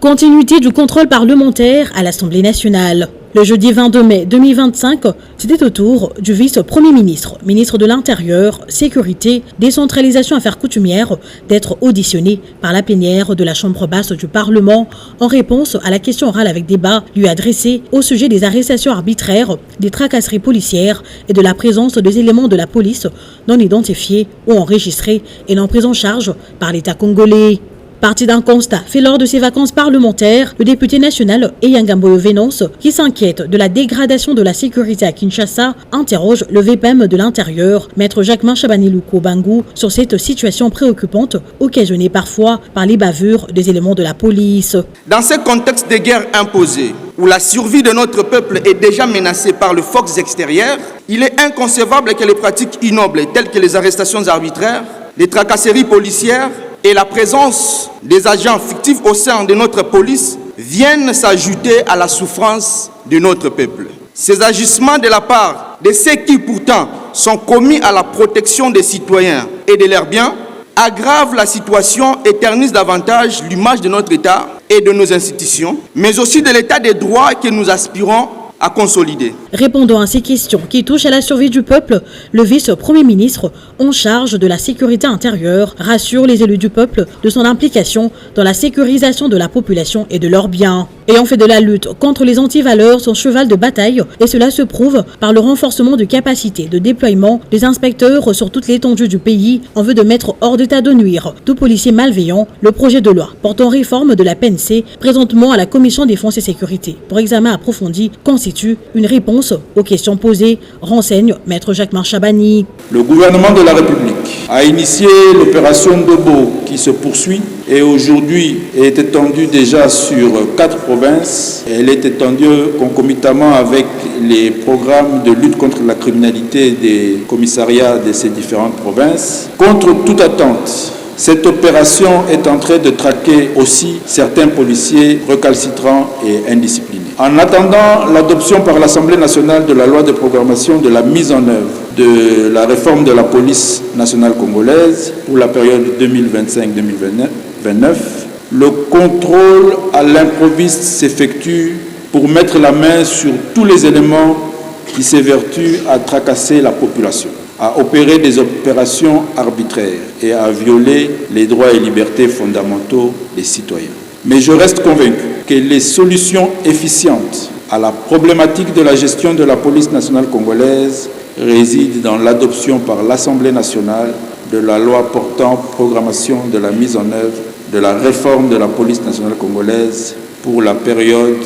Continuité du contrôle parlementaire à l'Assemblée nationale. Le jeudi 22 mai 2025, c'était au tour du vice-premier ministre, ministre de l'Intérieur, Sécurité, Décentralisation Affaires coutumières, d'être auditionné par la plénière de la Chambre basse du Parlement en réponse à la question orale avec débat lui adressée au sujet des arrestations arbitraires, des tracasseries policières et de la présence des éléments de la police non identifiés ou enregistrés et non pris en charge par l'État congolais. Parti d'un constat fait lors de ses vacances parlementaires, le député national Eyangamboyo Venance, qui s'inquiète de la dégradation de la sécurité à Kinshasa, interroge le VPM de l'Intérieur, Maître Jacquemin Chabanilouko Bangou, sur cette situation préoccupante, occasionnée parfois par les bavures des éléments de la police. Dans ce contexte de guerre imposée, où la survie de notre peuple est déjà menacée par le forces extérieures, il est inconcevable que les pratiques ignobles telles que les arrestations arbitraires, les tracasseries policières, et la présence des agents fictifs au sein de notre police viennent s'ajouter à la souffrance de notre peuple. Ces agissements de la part de ceux qui pourtant sont commis à la protection des citoyens et de leurs biens aggravent la situation et ternissent davantage l'image de notre État et de nos institutions, mais aussi de l'État des droits que nous aspirons à consolider. Répondant à ces questions qui touchent à la survie du peuple, le vice-premier ministre en charge de la sécurité intérieure rassure les élus du peuple de son implication dans la sécurisation de la population et de leurs biens. Ayant fait de la lutte contre les antivaleurs son cheval de bataille, et cela se prouve par le renforcement de capacités de déploiement des inspecteurs sur toute l'étendue du pays en vue de mettre hors d'état de nuire tout policier malveillant, le projet de loi portant réforme de la PNC présentement à la Commission défense et sécurité pour examen approfondi constitue une réponse aux questions posées, renseigne Maître Jacquemin Chabani. Le gouvernement de la République a initié l'opération Bobo qui se poursuit et aujourd'hui est étendue déjà sur 4 provinces. Elle est étendue concomitamment avec les programmes de lutte contre la criminalité des commissariats de ces différentes provinces. Contre toute attente, cette opération est en train de traquer aussi certains policiers recalcitrants et indisciplinés. En attendant l'adoption par l'Assemblée nationale de la loi de programmation de la mise en œuvre de la réforme de la police nationale congolaise pour la période 2025-2029, le contrôle à l'improviste s'effectue pour mettre la main sur tous les éléments qui s'évertuent à tracasser la population, à opérer des opérations arbitraires et à violer les droits et libertés fondamentaux des citoyens. Mais je reste convaincu que les solutions efficientes à la problématique de la gestion de la police nationale congolaise résident dans l'adoption par l'Assemblée nationale de la loi portant programmation de la mise en œuvre de la réforme de la police nationale congolaise pour la période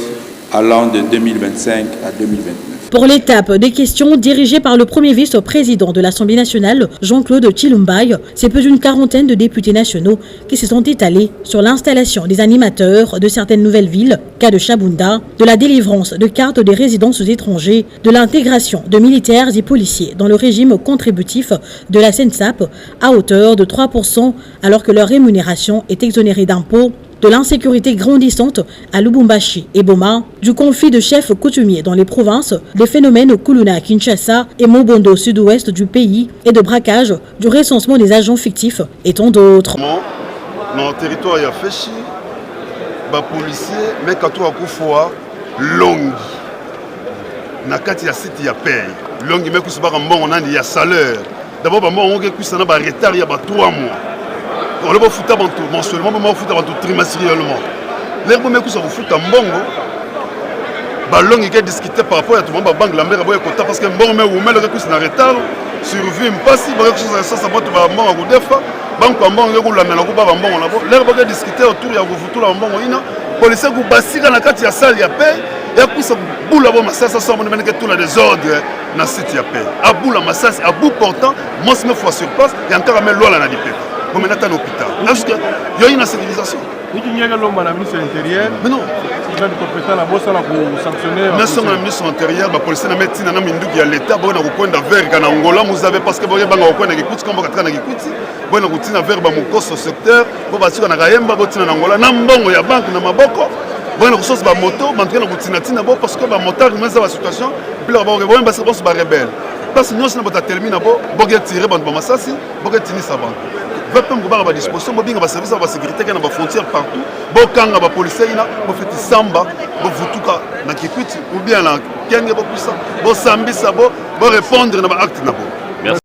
allant de 2025 à 2029. Pour l'étape des questions dirigées par le premier vice-président de l'Assemblée nationale, Jean-Claude Chilumbaï, c'est plus d'une quarantaine de députés nationaux qui se sont étalés sur l'installation des animateurs de certaines nouvelles villes, cas de Chabunda, de la délivrance de cartes des résidences étrangers, de l'intégration de militaires et policiers dans le régime contributif de la SENSAP à hauteur de 3% alors que leur rémunération est exonérée d'impôts, de l'insécurité grandissante à Lubumbashi et Boma, du conflit de chefs coutumiers dans les provinces, des phénomènes Kuluna à Kinshasa et Mobondo sud-ouest du pays et de braquage, du recensement des agents fictifs et tant d'autres. Dans le territoire, il y a fait chier, les policiers, mais quand on a fois longue, na kati ya site ya paye, longue mais kusa ba mbongo nani ya salaire. D'abord ba mbongo ke kusa na ba retard ya ba 3 mois. On va foutre mensuellement, on va foutre trimestriellement. Les gens qui sont foutus en bongo, ballon qui est discuté par rapport à tout le monde, banque la mer parce que bon mais ou mais le recul en retard, survie pas si beaucoup chose ça ça va tout va bon à coup defa, banque en bon le la mena ko ba bon là bas. Les gens discuter autour ya vous foutu la bongo ina, policier ku basika na kati ya salle ya paix, ya kusa boula ba masasa ça on que tout la désordre na site ya paix. A boula masasa à bout portant, moi se me fois sur place, il y a encore même loi là na dipé. Comme maintenant à l'hôpital. Parce qu'il y a une civilisation. Mais non. Il a des compétences à sanctionner. Mais si on a ministre intérieur, la police n'a médecine, n'a pas de l'État, on a un point d'affaire en Angola, vous avez parce que vous avez un point d'écoute, comme vous avez un point d'écoute, vous avez un point d'affaire dans le secteur, vous avez un Rayemba, vous avez un Angola, il y a banque, il y a Maboko, vous avez une ressource de moto, vous avez un Tina parce que le moteur, vous avez une situation, puis vous avez une rebelle. Parce que nous, si nous avons terminé, vous avez tiré dans le Massassi, vous avez tiré sa banque. vape mko ba disposition bo binga ba service ba sécurité kana ba frontière partout bo kanga ba policier ina bo feti samba bo vutuka na Kikwiti ou bien na kenge bo puissant bo sambisa bo répondre na ba acte na bo